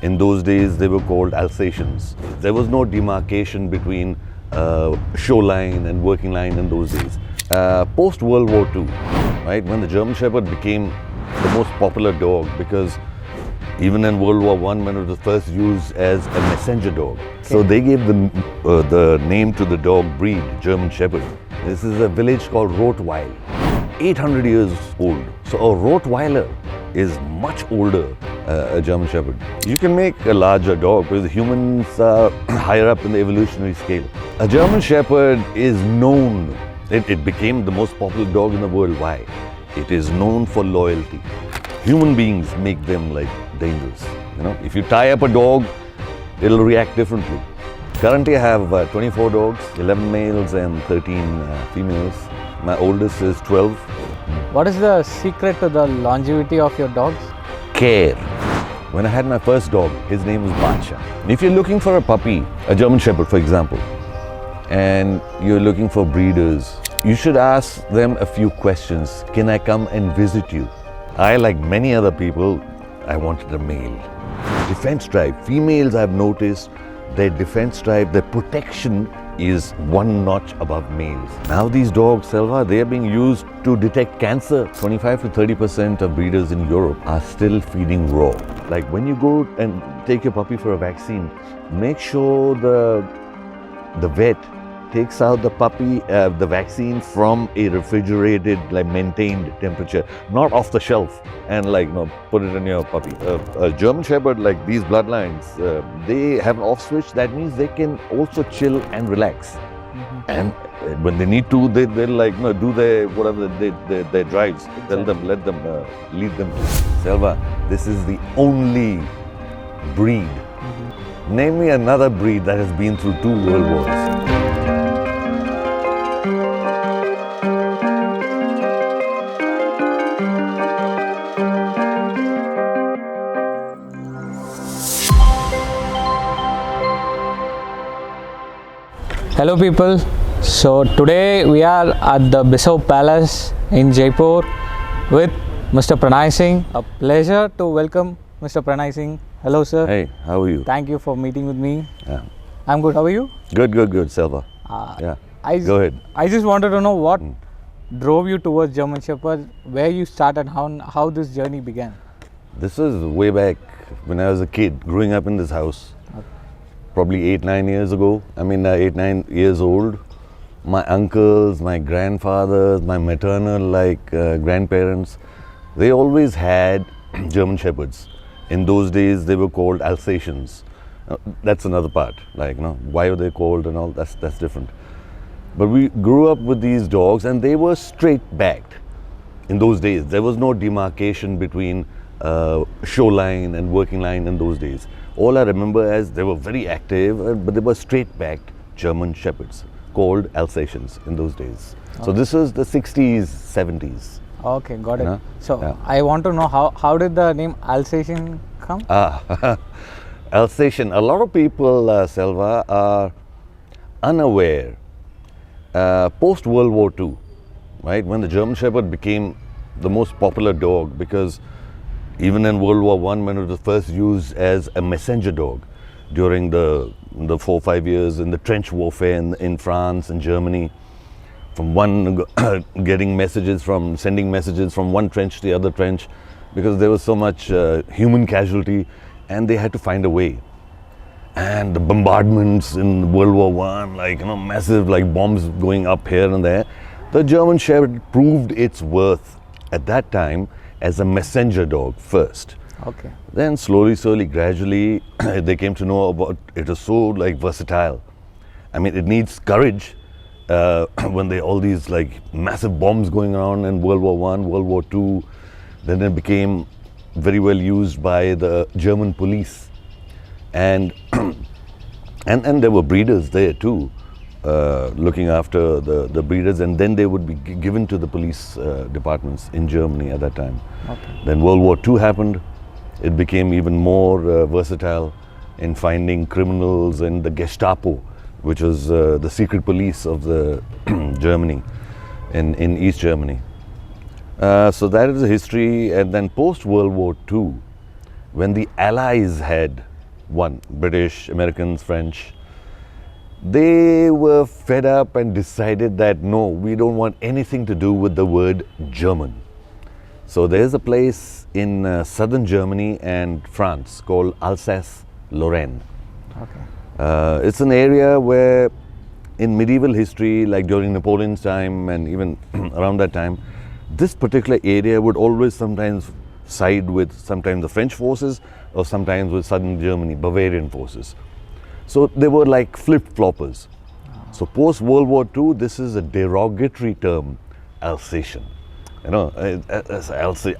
In those days, they were called Alsatians. There was no demarcation between shoreline and working line in those days. Post World War II, right, when the German Shepherd became the most popular dog, because even in World War I, when it was first used as a messenger dog, so they gave the name to the dog breed, German Shepherd. This is a village called Rottweil, 800 years old. So a Rottweiler is much older, a German Shepherd. You can make a larger dog because humans are higher up in the evolutionary scale. A German Shepherd is known, it became the most popular dog in the world. Why? It is known for loyalty. Human beings make them like dangerous. You know, if you tie up a dog, it'll react differently. Currently I have 24 dogs, 11 males and 13 females. My oldest is 12. What is the secret to the longevity of your dogs? Care. When I had my first dog, his name was Baadshah. If you're looking for a puppy, a German Shepherd for example, and you're looking for breeders, you should ask them a few questions. Can I come and visit you? I, like many other people, I wanted a male. Defense drive. Females, I've noticed, their defense drive, their protection is one notch above males. Now these dogs, Selva, they are being used to detect cancer. 25 to 30% of breeders in Europe are still feeding raw. Like when you go and take your puppy for a vaccine, make sure the vet takes out the puppy, the vaccine from a refrigerated, like maintained temperature, not off the shelf and like, put it in your puppy. A German Shepherd, like these bloodlines, they have an off switch. That means they can also chill and relax. And when they need to, they'll like, do their, whatever their drives. Exactly. Let them lead them to. Selva, this is the only breed. Name me another breed that has been through 2 world wars. Hello people, so today we are at the Bishop Palace in Jaipur with Mr. Pranai Singh. A pleasure to welcome Mr. Pranai Singh. Hello sir. Hey, how are you? Thank you for meeting with me. Yeah. I'm good, how are you? Good, Selva. Yeah, go ahead. I just wanted to know what drove you towards German Shepherd, where you started, how this journey began. This was way back when I was a kid, growing up in this house. Probably 8-9 years ago. 8-9 years old. My uncles, my grandfathers, my maternal grandparents, they always had German Shepherds. In those days, they were called Alsatians. That's another part. Why were they called and all? That's different. But we grew up with these dogs, and they were straight-backed. In those days, there was no demarcation between shoreline and working line in those days. All I remember is they were very active, but they were straight-backed German Shepherds called Alsatians in those days. Okay. So this was the 60s, 70s. Okay, got it. So yeah. I want to know how did the name Alsatian come? Alsatian. A lot of people, Selva, are unaware. Post World War II, right, when the German Shepherd became the most popular dog, because even in World War I, when it was first used as a messenger dog during the 4 or 5 years in the trench warfare in France and Germany, from one sending messages from one trench to the other trench, because there was so much human casualty, and they had to find a way. And the bombardments in World War I, massive bombs going up here and there. The German Shepherd proved its worth at that time as a messenger dog first. Okay. Then slowly, gradually, they came to know about it. Was so versatile. It needs courage when there are all these massive bombs going around in World War I, World War II. Then it became very well used by the German police, and there were breeders there too, looking after the breeders, and then they would be given to the police departments in Germany at that time. Okay. Then World War II happened. It became even more versatile in finding criminals, and the Gestapo, which was the secret police of the Germany in East Germany. So that is the history. And then post World War II, when the Allies had one, British, Americans, French. They were fed up and decided that no, we don't want anything to do with the word German. So there's a place in southern Germany and France called Alsace-Lorraine. Okay. It's an area where in medieval history, like during Napoleon's time and even around that time, this particular area would always sometimes side with sometimes the French forces or sometimes with southern Germany, Bavarian forces. So they were like flip-floppers. So post-World War II, this is a derogatory term, Alsatian. You know,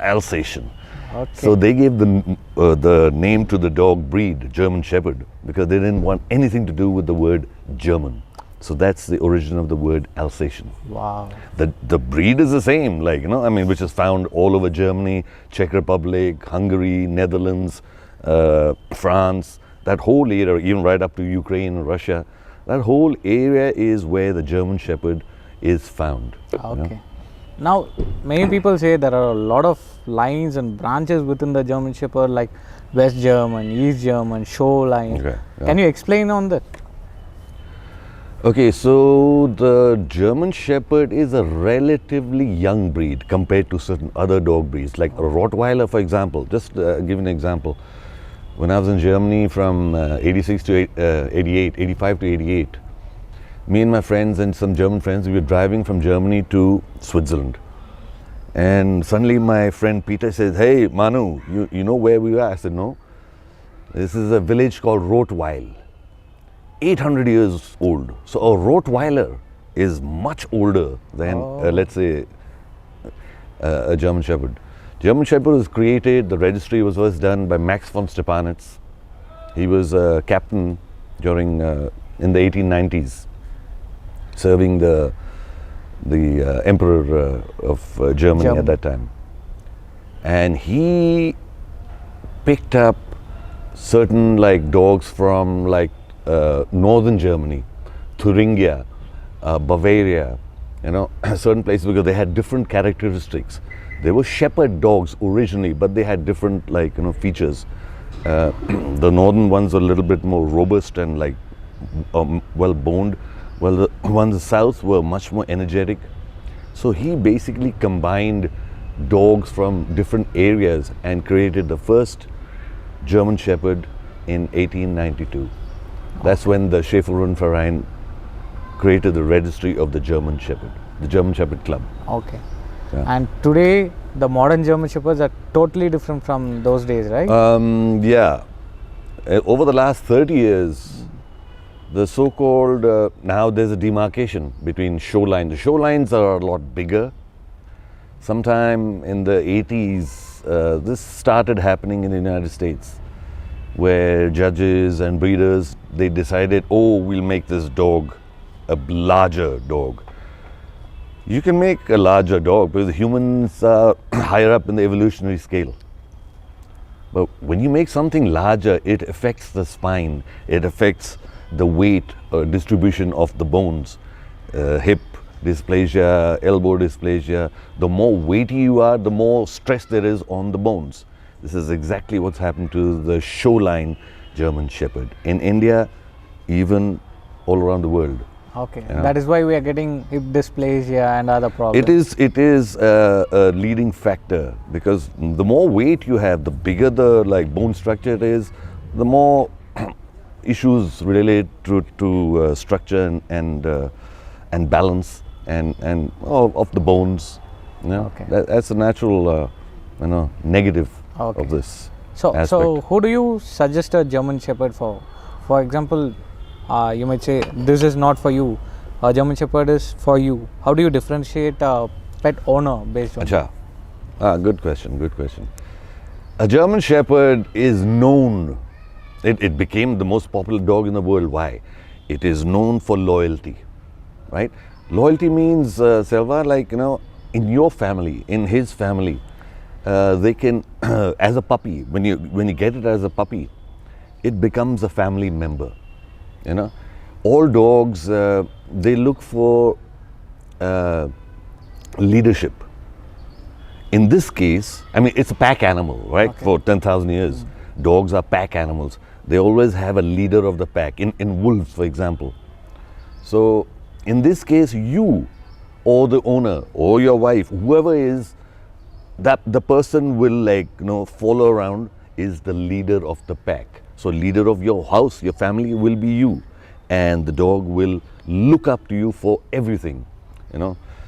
Alsatian. Okay. So they gave the name to the dog breed, German Shepherd, because they didn't want anything to do with the word German. So that's the origin of the word Alsatian. Wow. The breed is the same, like, you know, I mean, which is found all over Germany, Czech Republic, Hungary, Netherlands, France, that whole area, even right up to Ukraine and Russia. That whole area is where the German Shepherd is found. Okay. Now, many people say there are a lot of lines and branches within the German Shepherd, like West German, East German, Show line. Okay, yeah. Can you explain on that? Okay, so the German Shepherd is a relatively young breed compared to certain other dog breeds, like a Rottweiler, for example. Just give an example. When I was in Germany from 86 to 88, 85 to 88, me and my friends and some German friends, we were driving from Germany to Switzerland. And suddenly my friend Peter says, "Hey Manu, you know where we are?" I said, "No. This is a village called Rottweil. 800 years old. So a Rottweiler is much older than, let's say, a German Shepherd. German Shepherd was created, the registry was first done by Max von Stepanitz. He was a captain during, in the 1890s, serving the Emperor of Germany at that time. And he picked up certain like dogs from like northern Germany, Thuringia, Bavaria, you know, certain places, because they had different characteristics. They were shepherd dogs originally, but they had different, like, you know, features. The northern ones were a little bit more robust and like well boned, while the ones in the south were much more energetic. So he basically combined dogs from different areas and created the first German Shepherd in 1892. That's when the Schäferhundverein created the registry of the German Shepherd, the German Shepherd Club. Okay. Yeah. And today, the modern German Shepherds are totally different from those days, right? Yeah. Over the last 30 years, the so-called, now there's a demarcation between show lines. The show lines are a lot bigger. Sometime in the 80s, this started happening in the United States, where judges and breeders, they decided, oh, we'll make this dog a larger dog. You can make a larger dog because humans are higher up in the evolutionary scale. But when you make something larger, it affects the spine, it affects the weight or distribution of the bones, hip dysplasia, elbow dysplasia. The more weighty you are, the more stress there is on the bones. This is exactly what's happened to the show line German Shepherd in India, even all around the world. Okay, You know? that is why we are getting hip dysplasia and other problems. It is a leading factor, because the more weight you have, the bigger the like bone structure it is, the more issues related to structure and balance and of the bones. You know? Okay. That's a natural negative Okay. of this. So aspect. who do you suggest a German Shepherd for? For example, you might say this is not for you. A German Shepherd is for you. How do you differentiate a pet owner based on? Acha. Good question. Good question. A German Shepherd is known. It became the most popular dog in the world. Why? It is known for loyalty, right? Loyalty means, Selva, like, you know, in your family, in his family, they can, as a puppy, when you get it as a puppy, it becomes a family member. You know, all dogs, they look for leadership. In this case, I mean, it's a pack animal, right? Okay. For 10,000 years, dogs are pack animals. they always have a leader of the pack, in wolves, for example. So in this case, you or the owner or your wife, whoever is, that the person will, like, follow around, is the leader of the pack. So leader of your house, your family will be you, and the dog will look up to you for everything,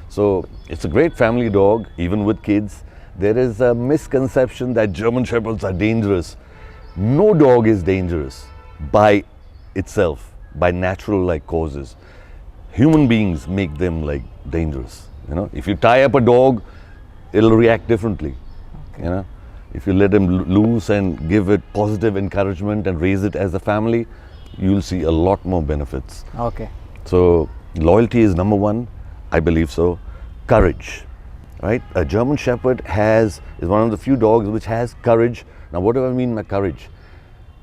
So it's a great family dog, even with kids. There is a misconception that German Shepherds are dangerous. No dog is dangerous by itself, by natural causes. Human beings make them dangerous. If you tie up a dog, it'll react differently. Okay. If you let him loose and give it positive encouragement and raise it as a family, you'll see a lot more benefits. Okay. So loyalty is number one, I believe so. Courage, right? A German Shepherd is one of the few dogs which has courage. Now, what do I mean by courage?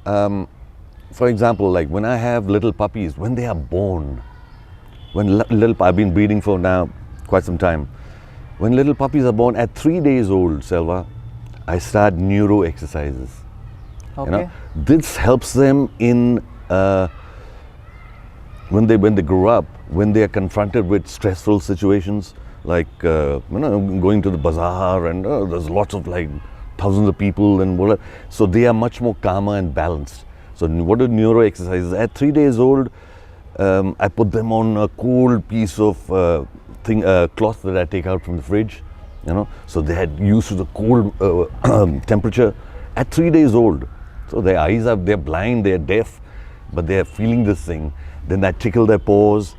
For example, like when I have little puppies, when they are born, I've been breeding for now quite some time. When little puppies are born at 3 days old, Selva, I start neuro exercises. Okay. This helps them in when they grow up, when they are confronted with stressful situations, like going to the bazaar and there's lots of thousands of people and whatever. So they are much more calmer and balanced. So what are neuro exercises? At 3 days old, I put them on a cold piece of cloth that I take out from the fridge, so they had used to the cold temperature at 3 days old. So their eyes they're blind, they're deaf, but they're feeling this thing. Then I tickle their paws,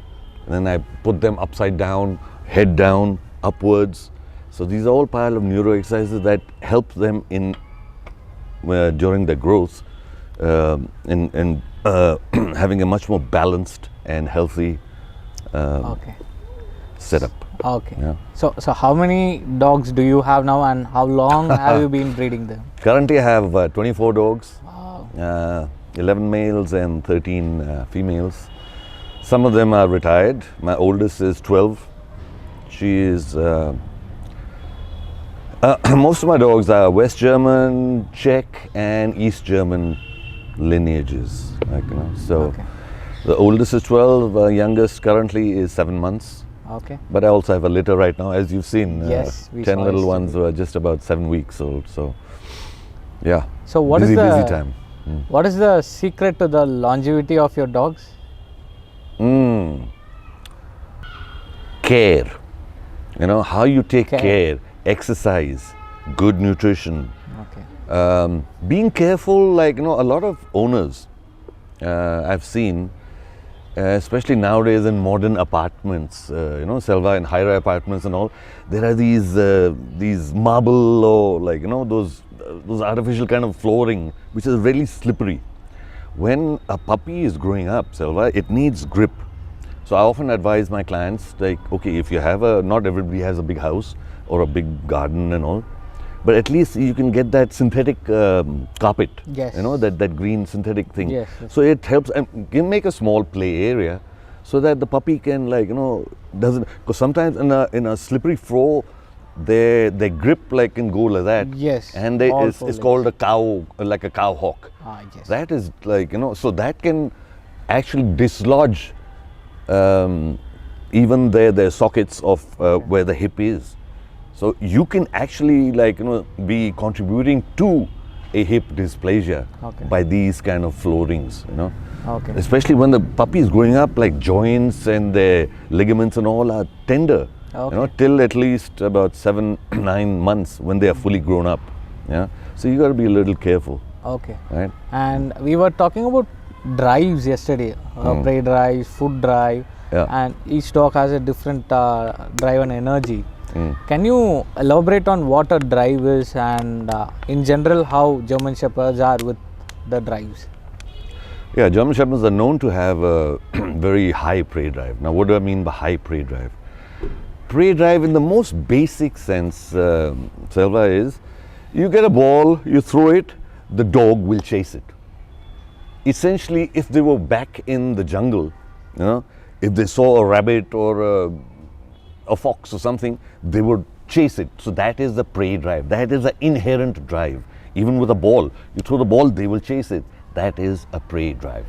and then I put them upside down, head down, upwards. So these are all pile of neuro exercises that help them in during their growth in having a much more balanced and healthy setup. Okay. Yeah. So how many dogs do you have now, and how long have you been breeding them? Currently, I have 24 dogs, Wow. 11 males and 13 females. Some of them are retired. My oldest is 12. She is. Most of my dogs are West German, Czech, and East German lineages. So Okay. the oldest is 12. Youngest currently is 7 months. Okay. But I also have a litter right now, as you've seen. Yes, we 10 saw little yesterday. ones who are just about 7 weeks old. So, yeah. So what is busy the time. what is the secret to the longevity of your dogs? Care. How you take Care. care, exercise, good nutrition. Okay. Being careful, a lot of owners I've seen, especially nowadays in modern apartments, Selva and higher apartments and all, there are these marble or those artificial kind of flooring which is really slippery. When a puppy is growing up, Selva, it needs grip. So I often advise my clients, okay, if you have not everybody has a big house or a big garden and all, but at least you can get that synthetic carpet, Yes. that green synthetic thing. Yes, yes. So it helps, and you can make a small play area so that the puppy can doesn't, because sometimes in a slippery floor, their grip can go like that. Yes, And all it's four legs. called a cow, like a cow hawk. Yes. That is so that can actually dislodge even their sockets of where the hip is. So you can actually be contributing to a hip dysplasia Okay. by these kind of floorings, Okay. Especially when the puppy is growing up, joints and their ligaments and all are tender, Okay. till at least about 7-9 months when they are fully grown up. Yeah. So you got to be a little careful, Okay. right? And we were talking about drives yesterday, prey drive, food drive, Yeah. and each dog has a different drive and energy. Can you elaborate on what a drive is, and in general how German Shepherds are with the drives? Yeah, German Shepherds are known to have a very high prey drive. Now, what do I mean by high prey drive? Prey drive in the most basic sense, Selva, is you get a ball, you throw it, the dog will chase it. Essentially, if they were back in the jungle, if they saw a rabbit or a fox or something, they would chase it. So that is the prey drive. That is the inherent drive. Even with a ball, you throw the ball, they will chase it. that is a prey drive.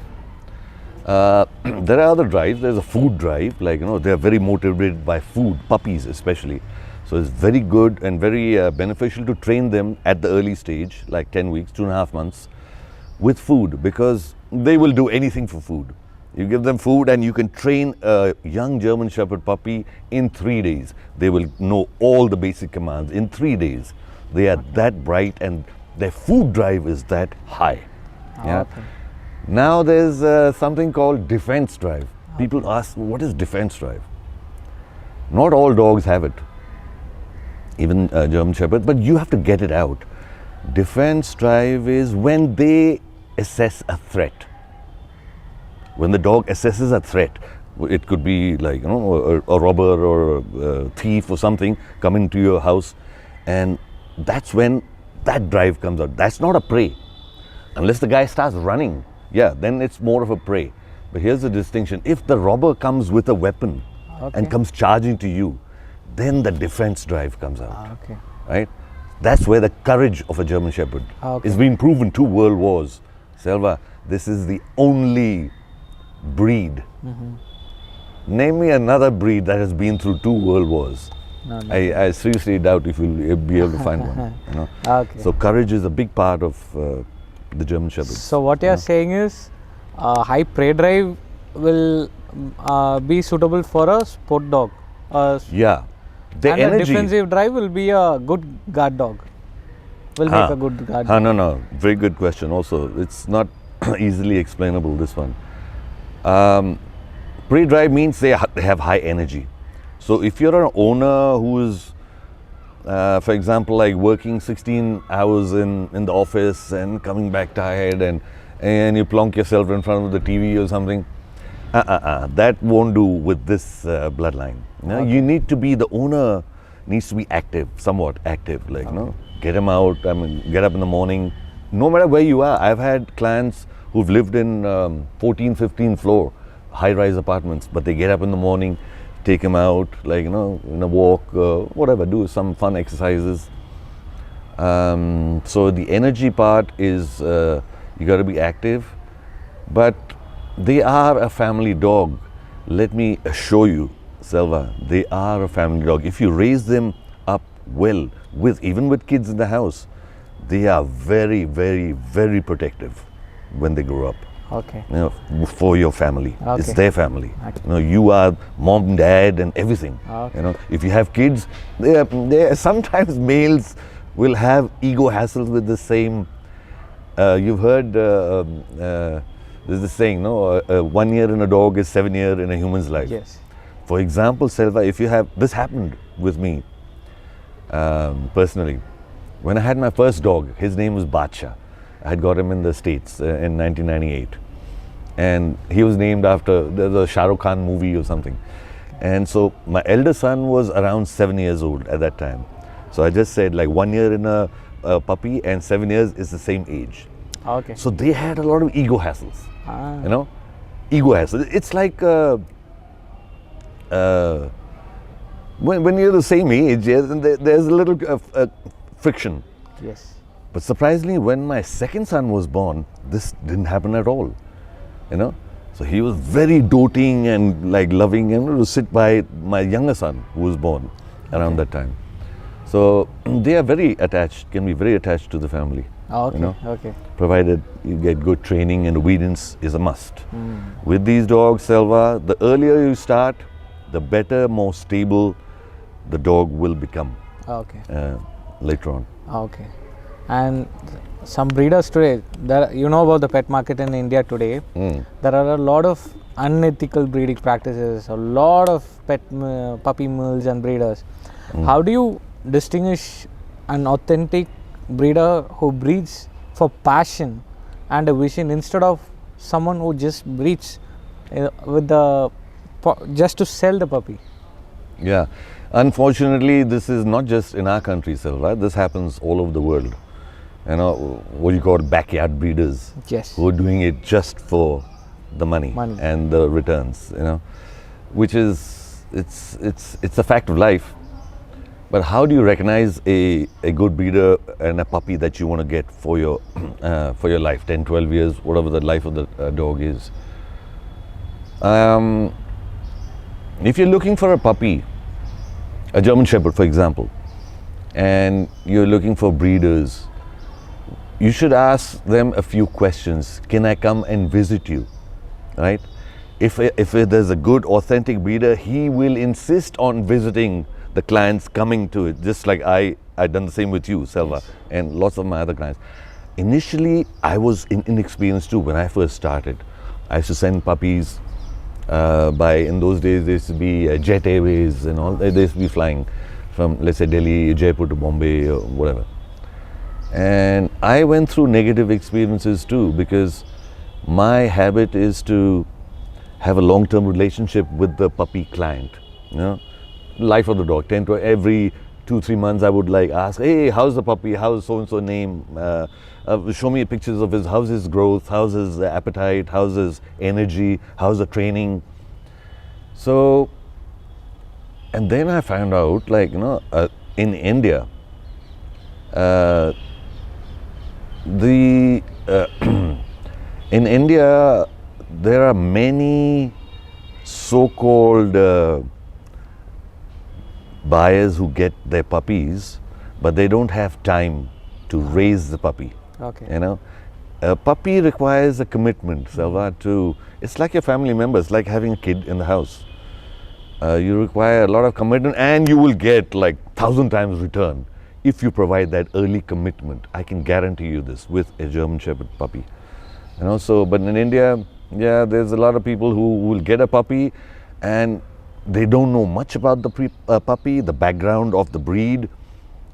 There are other drives. There's a food drive, like, they're very motivated by food, puppies especially. So it's very good and very beneficial to train them at the early stage, like 10 weeks, 2.5 months, with food, because they will do anything for food. You give them food and you can train a young German Shepherd puppy in 3 days. They will know all the basic commands in 3 days. They are that bright and their food drive is that high. Yeah. Okay. Now there's something called defense drive. People ask, what is defense drive? Not all dogs have it, even German Shepherds, but you have to get it out. Defense drive is when they assess a threat. When the dog assesses a threat, it could be like, a robber or a thief or something coming into your house, and that's when that drive comes out. That's not a prey. Unless the guy starts running, yeah, then it's more of a prey. But here's the distinction. If the robber comes with a weapon and comes charging to you, then the defense drive comes out. Okay. Right? That's where the courage of a German Shepherd is being proven. 2 world wars. Selva, this is the only breed. Name me another breed that has been through 2 world wars. No. I seriously doubt if you'll be able to find one. Okay. So courage is a big part of the German Shepherd. So what you are saying is, high prey drive will be suitable for a sport dog. Yeah. The and energy. a defensive drive will be a good guard dog. Will make a good guard dog. No. Very good question also. It's not easily explainable, this one. Prey drive means they have high energy. So if you're an owner who is, for example, like working 16 hours in the office and coming back tired, and you plonk yourself in front of the TV or something, that won't do with this bloodline. You need to be, the owner needs to be active, somewhat active, like, get them out, get up in the morning, no matter where you are. I've had clients who've lived in 14, 15 floor high-rise apartments, but they get up in the morning, take them out, like, in a walk, whatever, do some fun exercises. So the energy part is, you got to be active, but they are a family dog. Let me assure you, Selva, they are a family dog. If you raise them up well, even with kids in the house, they are very, very, very protective when they grow up. Okay. For your family. Okay. It's their family. Okay. You are mom, dad, and everything. Okay. If you have kids, sometimes males will have ego hassles with the same. You've heard there's this saying, 1 year in a dog is 7 years in a human's life. Yes. For example, Selva, if you have, this happened with me personally. When I had my first dog, his name was Baadshah. I had got him in the States in 1998. And he was named after the Shah Rukh Khan movie or something. And so my elder son was around 7 years old at that time. So I just said, like, 1 year in a puppy and 7 years is the same age. Okay. So they had a lot of ego hassles. Ego hassles. It's like when you're the same age, there's a little friction. Yes. But surprisingly, when my second son was born, this didn't happen at all. So he was very doting and like loving, to sit by my younger son who was born around that time. So they are very attached, can be very attached to the family. Okay. Okay. Provided you get good training, and obedience is a must. With these dogs, Selva, the earlier you start, the better, more stable the dog will become. Okay. Later on. Okay. And some breeders today, about the pet market in India today, there are a lot of unethical breeding practices, a lot of puppy mills and breeders. How do you distinguish an authentic breeder who breeds for passion and a vision instead of someone who just breeds with just to sell the puppy? Yeah. Unfortunately, this is not just in our country, Selva. This happens all over the world. What you call backyard breeders. Yes. Who are doing it just for the money. And the returns. Which is, it's a fact of life. But how do you recognize a good breeder and a puppy that you want to get for your life, 10, 12 years, whatever the life of the dog is? If you're looking for a puppy, a German Shepherd, for example, and you're looking for breeders, you should ask them a few questions. Can I come and visit you? Right? If there's a good, authentic breeder, he will insist on visiting the clients, coming to it, just like I done the same with you, Selva, Yes. and lots of my other clients. Initially, I was inexperienced too when I first started. I used to send puppies in those days, there used to be jet airways and all, they used to be flying from, let's say, Delhi, Jaipur to Bombay or whatever. And I went through negative experiences too, because my habit is to have a long-term relationship with the puppy client, you know. Life of the dog, every 2-3 months I would like ask, hey, how's the puppy, how's so-and-so name, show me pictures of how's his growth, how's his appetite, how's his energy, how's the training. So, and then I found out, like, you know, in India, in India there are many so-called buyers who get their puppies, but they don't have time to raise the puppy. Okay. You know, a puppy requires a commitment, Selva, it's like your family member, it's like having a kid in the house. You require a lot of commitment, and you will get like 1,000 times return if you provide that early commitment. I can guarantee you this with a German Shepherd puppy. You know, so, but in India, yeah, there's a lot of people who will get a puppy and they don't know much about the puppy, the background of the breed,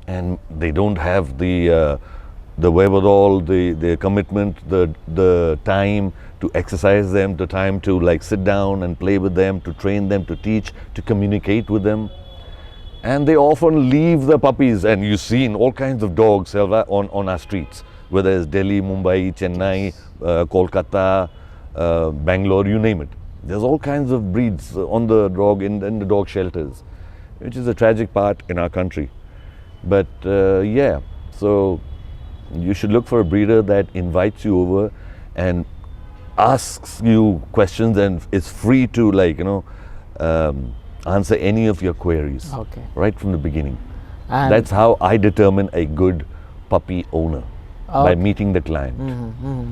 and they don't have the wherewithal, the commitment, the time to exercise them, the time to like sit down and play with them, to train them, to teach, to communicate with them. And they often leave the puppies, and you see in all kinds of dogs, Selva, on our streets, whether it's Delhi, Mumbai, Chennai, Kolkata, Bangalore, you name it. There's all kinds of breeds on the dog in the dog shelters, which is a tragic part in our country. But yeah, so you should look for a breeder that invites you over and asks you questions and is free to, like, you know, answer any of your queries. Okay. Right from the beginning. And That's how I determine a good puppy owner, by meeting the client.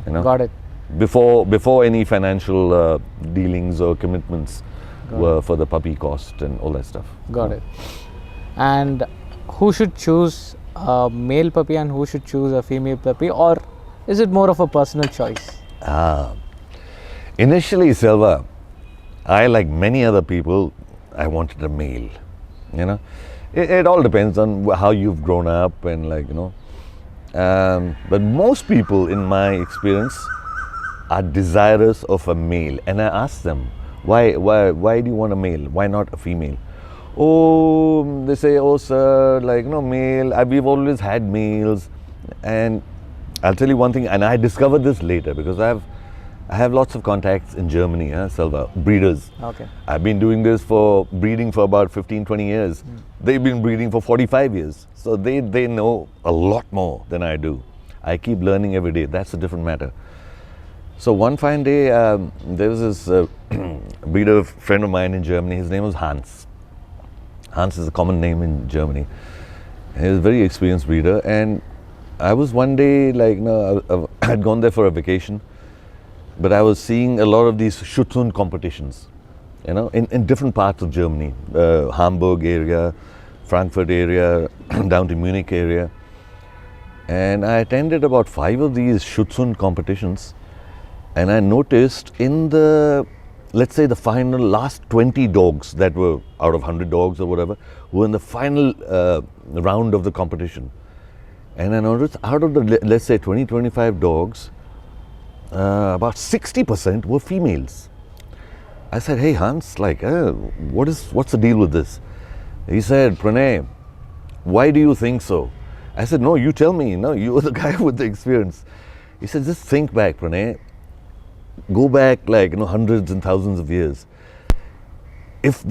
You know? got it. Before any financial dealings or commitments were for the puppy cost and all that stuff. Got it. And who should choose a male puppy and who should choose a female puppy, or is it more of a personal choice? Initially, Selva, I, like many other people, I wanted a male. You know, it all depends on how you've grown up and, like, you know. But most people, in my experience, are desirous of a male, and I ask them, why do you want a male? Why not a female? Oh, they say, oh sir, like, no, male, we've always had males. And I'll tell you one thing, and I discovered this later because I have lots of contacts in Germany, Selva, breeders. Okay. I've been doing this breeding for about 15-20 years. They've been breeding for 45 years. So they know a lot more than I do. I keep learning every day. That's a different matter. So one fine day, there was this breeder friend of mine in Germany. His name was Hans. Hans is a common name in Germany. He was a very experienced breeder. And I was one day, like, you know, I had gone there for a vacation, but I was seeing a lot of these Schutzhund competitions, you know, in different parts of Germany, Hamburg area, Frankfurt area, down to Munich area. And I attended about 5 of these Schutzhund competitions. And I noticed in the, let's say, the final last 20 dogs that were out of 100 dogs or whatever, were in the final round of the competition. And I noticed out of the, let's say, 20-25 dogs, about 60% were females. I said, hey Hans, like, what's the deal with this? He said, Pranay, why do you think so? I said, no, you tell me, no, you're the guy with the experience. He said, just think back, Pranay. Go back, like, you know, hundreds and thousands of years. If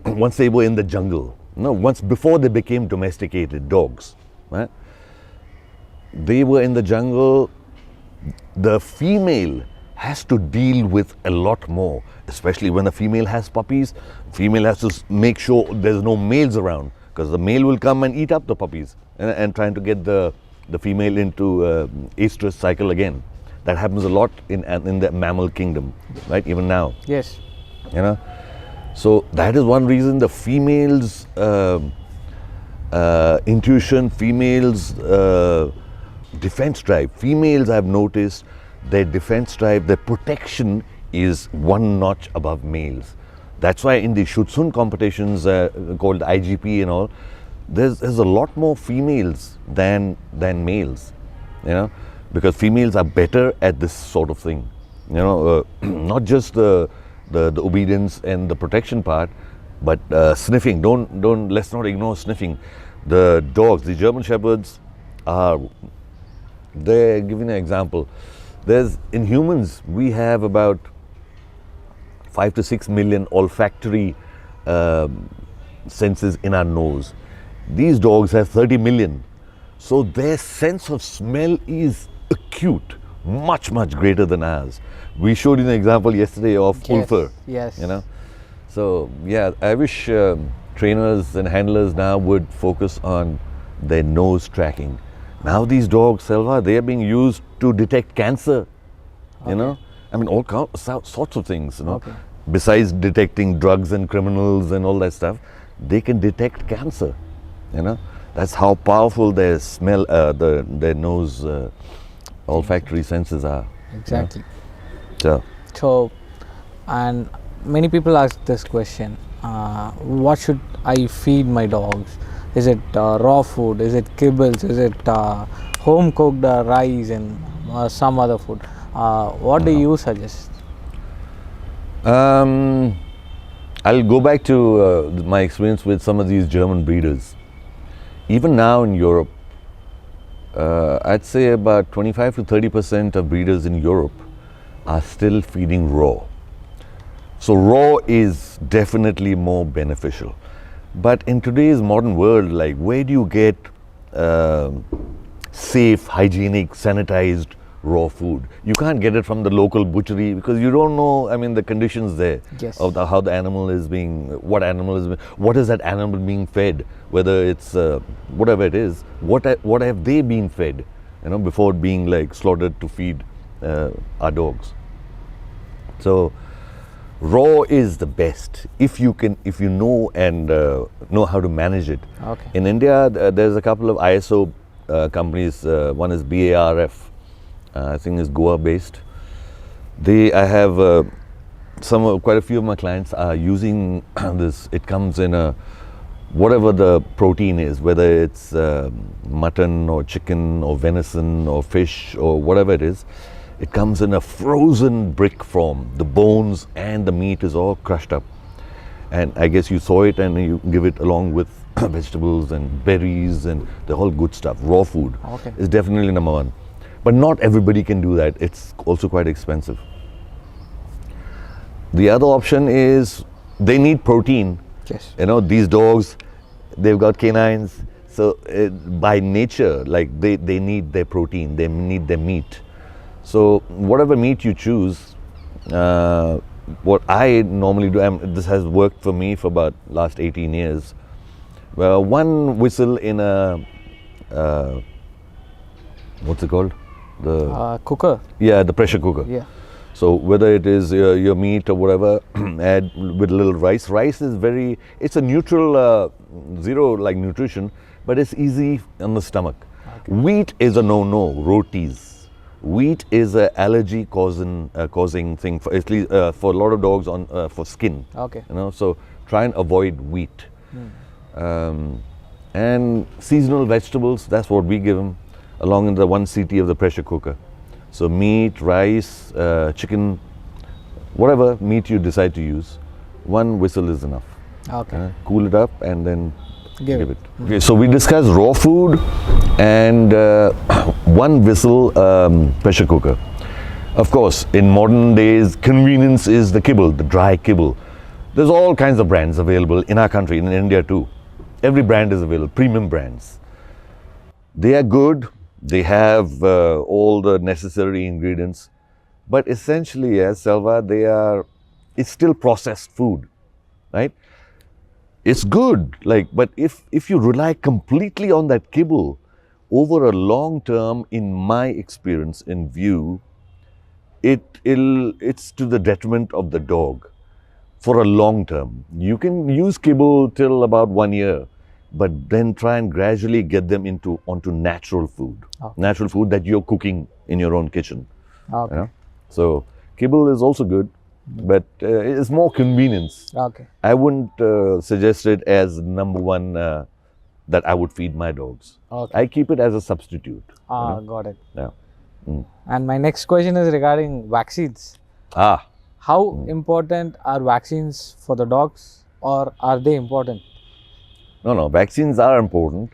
once they were in the jungle, No, once before they became domesticated dogs, right? They were in the jungle. The female has to deal with a lot more, especially when the female has puppies. Female has to make sure there's no males around, because the male will come and eat up the puppies and trying to get the female into estrus cycle again. That happens a lot in the mammal kingdom, right? Even now. Yes. You know, so that is one reason the females' intuition, females' defense drive. Females, I've noticed, their defense drive, their protection is one notch above males. That's why in the Schutzhund competitions called IGP and all, there's a lot more females than males, you know, because females are better at this sort of thing, you know, not just the obedience and the protection part, but sniffing. Let's not ignore sniffing. The dogs, the German Shepherds are, they're giving an example. In humans, we have about 5 to 6 million olfactory senses in our nose. These dogs have 30 million. So their sense of smell is acute, much greater than ours. We showed you an example yesterday of Ulfer. Yes. You know, so yeah, I wish trainers and handlers now would focus on their nose tracking. Now these dogs, Selva, they are being used to detect cancer. You know, I mean, all sorts of things. You know, besides detecting drugs and criminals and all that stuff, they can detect cancer. You know, that's how powerful their smell, their nose olfactory senses are. Exactly. You know? So, and many people ask this question: what should I feed my dogs? Is it raw food? Is it kibbles? Is it home cooked rice and some other food? What do you suggest? I'll go back to my experience with some of these German breeders. Even now in Europe, I'd say about 25 to 30% of breeders in Europe are still feeding raw. So raw is definitely more beneficial. But in today's modern world, like, where do you get safe, hygienic, sanitized raw food? You can't get it from the local butchery because you don't know, I mean, the conditions there of how the animal is being, what is that animal being fed, whether it's whatever it is, what have they been fed, you know, before being like slaughtered to feed our dogs. So raw is the best if you know and know how to manage it. In India, there's a couple of ISO companies. One is BARF, I think is Goa based. I have quite a few of my clients are using this. It comes in a whatever the protein is, whether it's mutton or chicken or venison or fish or whatever it is. It comes in a frozen brick form. The bones and the meat is all crushed up. And I guess you saw it and you give it along with vegetables and berries and the whole good stuff. Raw food is definitely number one. But not everybody can do that. It's also quite expensive. The other option is they need protein. Yes. You know, these dogs, they've got canines. So by nature, like they need their protein, they need their meat. So whatever meat you choose, what I normally do, this has worked for me for about last 18 years. Well, one whistle in a, what's it called? The cooker. Yeah, the pressure cooker. Yeah. So whether it is your meat or whatever, add with a little rice. Rice is it's a neutral, zero like nutrition, but it's easy on the stomach. Wheat is a no-no, rotis. Wheat is an allergy causing thing for at least for a lot of dogs for skin. You know, so try and avoid wheat. And seasonal vegetables, that's what we give them, along in the 1 CT of the pressure cooker. So meat, rice, chicken, whatever meat you decide to use, 1 whistle is enough. Cool it up and then give it. Okay, so we discussed raw food and 1 whistle pressure cooker. Of course, in modern days, convenience is the kibble, the dry kibble. There's all kinds of brands available in our country, in India too. Every brand is available, premium brands. They are good, they have all the necessary ingredients, but essentially, as Selva, it's still processed food, right? It's good, but if you rely completely on that kibble over a long term, in my experience, in view, it's to the detriment of the dog for a long term. You can use kibble till about 1 year, but then try and gradually get them onto natural food, natural food that you're cooking in your own kitchen. Okay. You know? So kibble is also good, but it's more convenience. Okay. I wouldn't suggest it as number one that I would feed my dogs. Okay. I keep it as a substitute. Got it. Yeah. And my next question is regarding vaccines. How important are vaccines for the dogs, or are they important? No, vaccines are important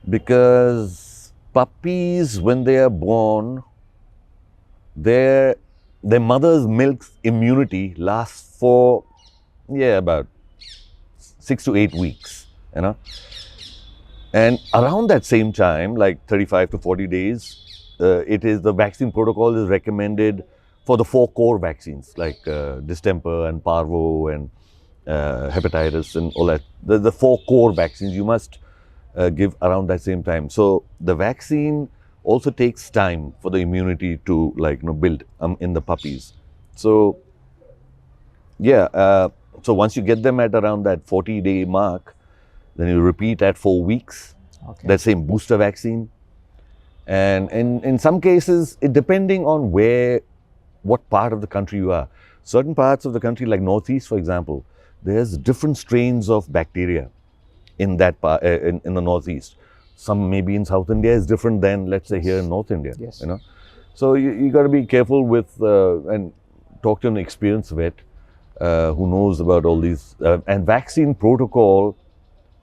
because puppies, when they are born, their mother's milk's immunity lasts for about 6 to 8 weeks, and around that same time, like 35 to 40 days, the vaccine protocol is recommended for the 4 core vaccines like distemper and parvo and hepatitis and all that. The 4 core vaccines you must give around that same time. So the vaccine also takes time for the immunity to build in the puppies. So so once you get them at around that 40-day mark, then you repeat at 4 weeks. Okay. That same booster vaccine. And in some cases, depending on what part of the country you are. Certain parts of the country, like Northeast, for example, there's different strains of bacteria in that part, in the Northeast. Some maybe in South India is different than, let's say, here in North India. Yes. So you got to be careful with and talk to an experienced vet who knows about all these. And vaccine protocol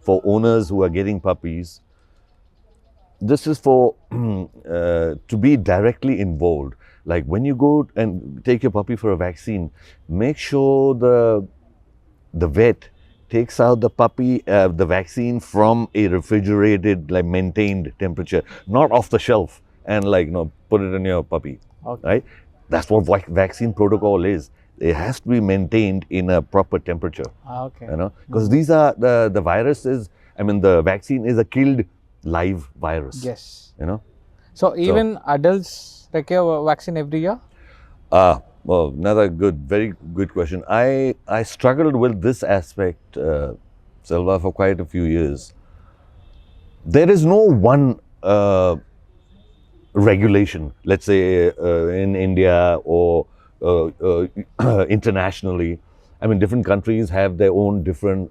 for owners who are getting puppies. This is for to be directly involved. Like when you go and take your puppy for a vaccine, make sure the vet takes out the puppy, the vaccine from a refrigerated, maintained temperature, not off the shelf, and put it in your puppy. Okay. Right? That's what vaccine protocol is. It has to be maintained in a proper temperature. Okay. Because these are the viruses. The vaccine is a killed live virus. Yes. So even adults require vaccine every year? Well, another very good question. I struggled with this aspect, Selva, for quite a few years. There is no one regulation, let's say in India or internationally. Different countries have their own different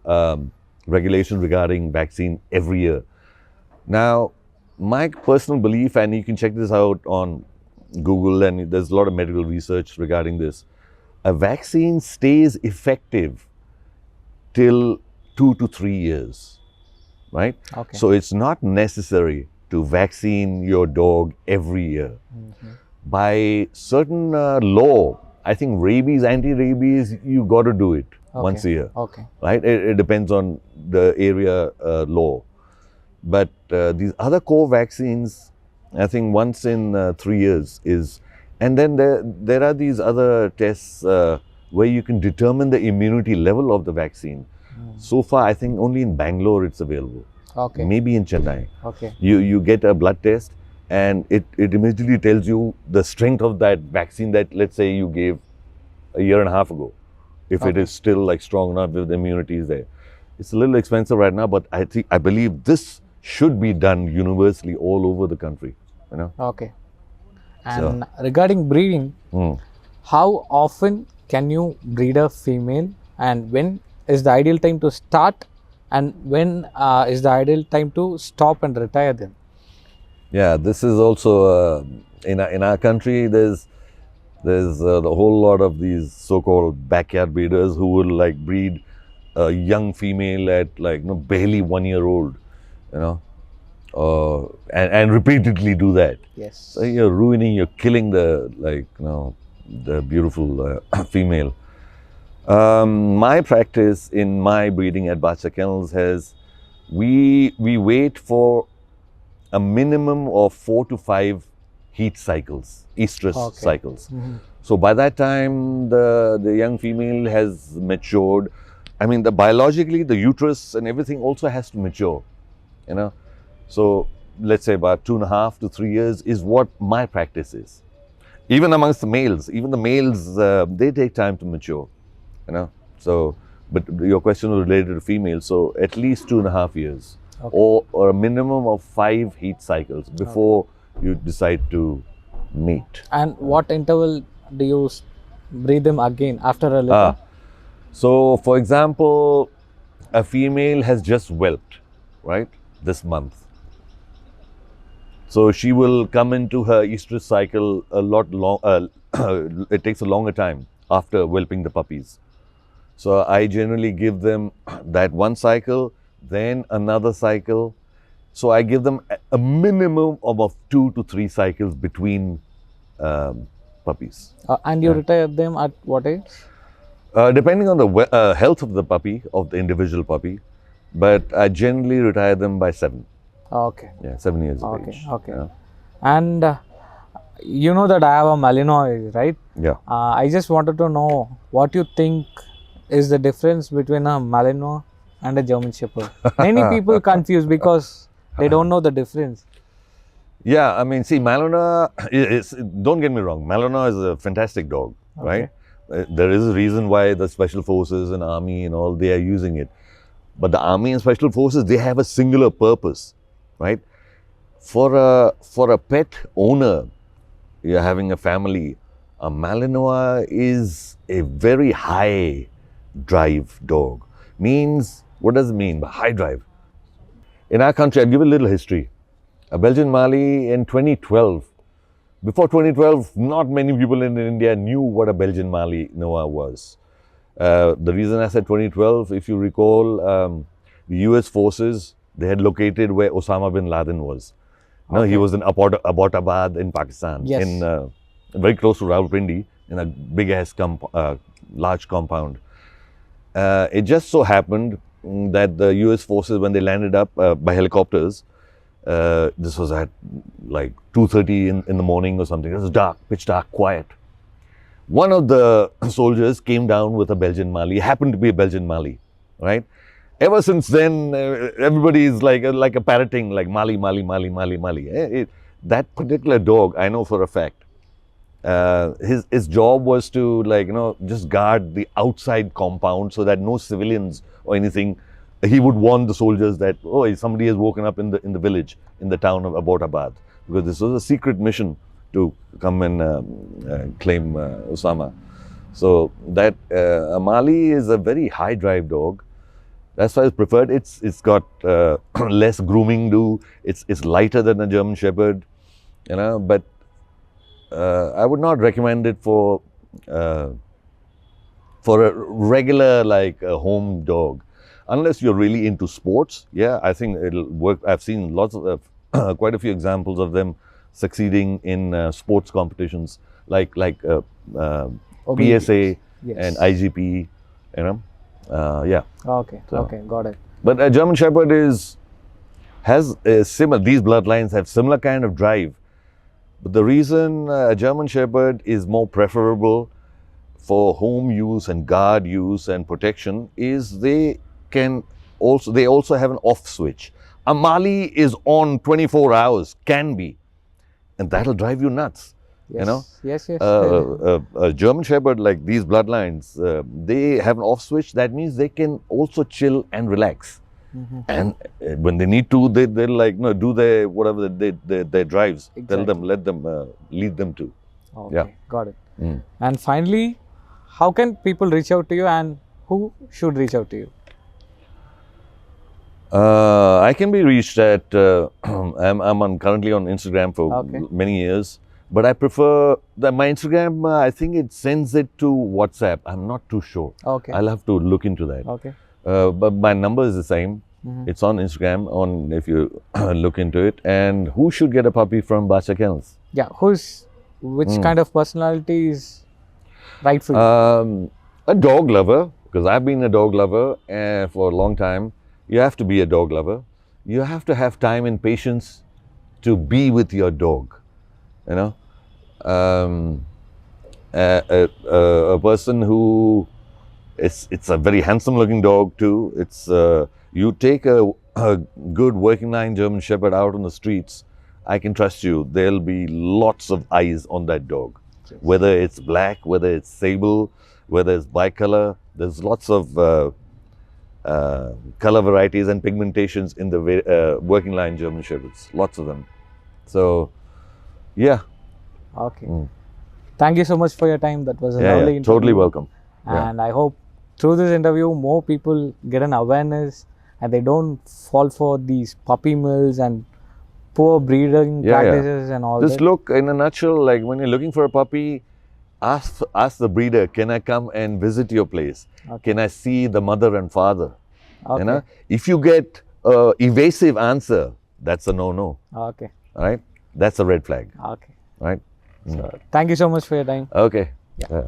regulations regarding vaccine every year. Now, my personal belief, and you can check this out on Google, and there's a lot of medical research regarding this, a vaccine stays effective till 2 to 3 years, right? Okay. So it's not necessary to vaccine your dog every year. Mm-hmm. By certain law, I think rabies, anti-rabies, you got to do it once a year, Okay. right? It depends on the area law. But these other core vaccines, I think once in 3 years is, and then there are these other tests where you can determine the immunity level of the vaccine. So far, I think only in Bangalore it's available. Okay. Maybe in Chennai. Okay. You get a blood test, and it immediately tells you the strength of that vaccine that, let's say, you gave a year and a half ago. If it is still strong enough, if the immunity is there. It's a little expensive right now, but I believe this should be done universally all over the country. Okay. And regarding breeding, how often can you breed a female, and when is the ideal time to start, and when is the ideal time to stop and retire them? Yeah, this is also in our country. There's the whole lot of these so-called backyard breeders who will breed a young female at barely 1 year old, and repeatedly do that. Yes. So you're killing the beautiful female. My practice in my breeding at Baadshah Kennels has we wait for a minimum of 4 to 5 heat cycles, estrus cycles. So by that time, the young female has matured. I mean, biologically, the uterus and everything also has to mature, you know. So let's say about 2.5 to 3 years is what my practice is. Even amongst the males, they take time to mature, you know. So, but your question was related to females, so at least 2.5 years, or a minimum of 5 heat cycles before you decide to mate. And what interval do you breed them again after a litter? So, for example, a female has just whelped, right, this month. So she will come into her estrus cycle a lot long. It takes a longer time after whelping the puppies. So I generally give them that one cycle, then another cycle. So I give them a minimum of 2 to 3 cycles between puppies. And you retire them at what age? Depending on the health of the puppy, of the individual puppy, but I generally retire them by 7. Okay. Yeah, 7 years of age. Okay. Yeah. And you know that I have a Malinois, right? Yeah. I just wanted to know what you think is the difference between a Malinois and a German Shepherd. Many people confuse because they don't know the difference. Yeah, I mean, see, Malinois don't get me wrong, Malinois is a fantastic dog, right? There is a reason why the special forces and army and all, they are using it. But the army and special forces, they have a singular purpose, right? For a pet owner, you're having a family, a Malinois is a very high drive dog. Means, what does it mean by high drive? In our country, I'll give a little history. A Belgian Mali in 2012, before 2012, not many people in India knew what a Belgian Malinois was. The reason I said 2012, if you recall, the US forces, they had located where Osama bin Laden was. No, he was in Abbottabad in Pakistan, very close to Rawalpindi, in a big-ass large compound. It just so happened that the US forces, when they landed up by helicopters, this was at like 2:30 in the morning or something. It was dark, pitch dark, quiet. One of the soldiers came down with a Belgian Mali. It happened to be a Belgian Mali, right? Ever since then, everybody is like a parroting, like Mali, Mali, Mali, Mali, Mali. That particular dog, I know for a fact, his job was to, like, you know, just guard the outside compound so that no civilians or anything. He would warn the soldiers that, oh, somebody has woken up in the village, in the town of Abbottabad, because this was a secret mission to come and claim Osama. So that Mali is a very high drive dog. That's why it's preferred. It's got less grooming do. It's lighter than a German Shepherd, you know. But I would not recommend it for a regular, like, a home dog, unless you're really into sports. Yeah, I think it'll work. I've seen lots of quite a few examples of them succeeding in sports competitions, like PSA and IGP, you know. Yeah. Okay. So, okay, got it. But a German Shepherd has a similar. These bloodlines have similar kind of drive. But the reason a German Shepherd is more preferable for home use and guard use and protection is they also have an off switch. A Mali is on 24 hours, can be, and that'll drive you nuts. Yes. You know. Yes. A German Shepherd, like these bloodlines, they have an off switch. That means they can also chill and relax. And when they need to, they'll like, you know, do their whatever their drives. Exactly. Tell them, let them lead them to. Okay, Yeah. got it. And finally, how can people reach out to you, and who should reach out to you? I can be reached at. I'm currently on Instagram for many years, but I prefer that my Instagram. I think it sends it to WhatsApp. I'm not too sure. Okay. I'll have to look into that. Okay. But my number is the same. It's on Instagram. If you look into it. And who should get a puppy from Baadshah Kennels? Yeah. Which kind of personality is right for you? A dog lover, because I've been a dog lover for a long time. You have to be a dog lover. You have to have time and patience to be with your dog. You know, a person who it's a very handsome looking dog too. It's you take a good working line German Shepherd out on the streets, I can trust you, there'll be lots of eyes on that dog. Whether it's black, whether it's sable, whether it's bicolor, there's lots of color varieties and pigmentations in the working line German Shepherds, lots of them. So, yeah. Okay. Thank you so much for your time. That was a lovely interview. Totally welcome. And I hope through this interview, more people get an awareness and they don't fall for these puppy mills and poor breeding practices and all Just that. look, in a nutshell, like when you're looking for a puppy, ask the breeder, can I come and visit your place? Can I see the mother and father? You know? If you get an evasive answer, that's a no-no. Okay. Right? That's a red flag. Okay. Right? So, thank you so much for your time. Okay. Yeah.